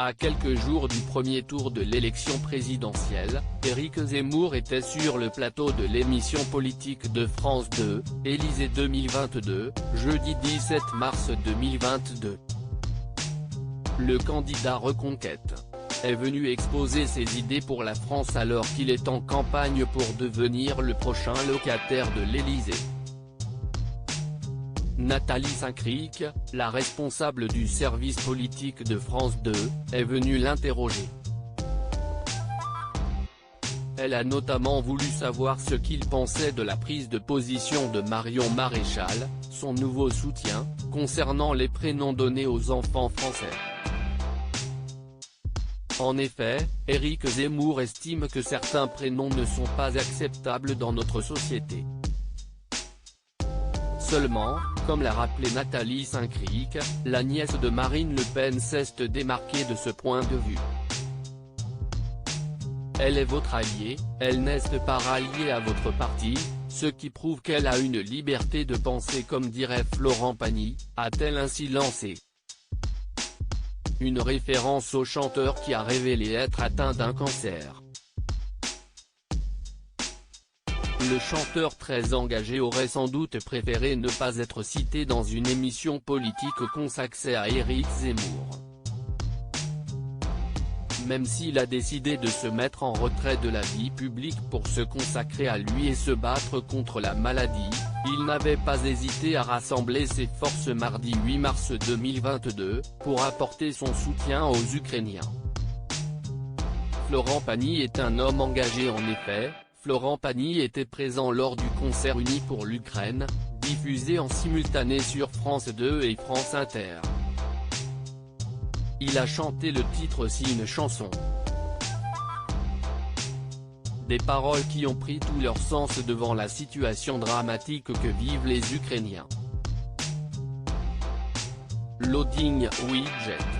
À quelques jours du premier tour de l'élection présidentielle, Éric Zemmour était sur le plateau de l'émission politique de France 2, Élysée 2022, jeudi 17 mars 2022. Le candidat Reconquête est venu exposer ses idées pour la France alors qu'il est en campagne pour devenir le prochain locataire de l'Élysée. Nathalie Saint-Cric, la responsable du service politique de France 2, est venue l'interroger. Elle a notamment voulu savoir ce qu'il pensait de la prise de position de Marion Maréchal, son nouveau soutien, concernant les prénoms donnés aux enfants français. En effet, Éric Zemmour estime que certains prénoms ne sont pas acceptables dans notre société. Seulement, comme l'a rappelé Nathalie Saint-Cric, la nièce de Marine Le Pen s'est démarquée de ce point de vue. Elle est votre alliée, elle n'est pas ralliée à votre parti, ce qui prouve qu'elle a une liberté de penser comme dirait Florent Pagny, a-t-elle ainsi lancé. Une référence au chanteur qui a révélé être atteint d'un cancer. Le chanteur très engagé aurait sans doute préféré ne pas être cité dans une émission politique consacrée à Éric Zemmour. Même s'il a décidé de se mettre en retrait de la vie publique pour se consacrer à lui et se battre contre la maladie, il n'avait pas hésité à rassembler ses forces mardi 8 mars 2022, pour apporter son soutien aux Ukrainiens. Florent Pagny est un homme engagé en effet. Florent Pagny était présent lors du concert Unis pour l'Ukraine, diffusé en simultané sur France 2 et France Inter. Il a chanté le titre Si une chanson. Des paroles qui ont pris tout leur sens devant la situation dramatique que vivent les Ukrainiens. Loading Widget.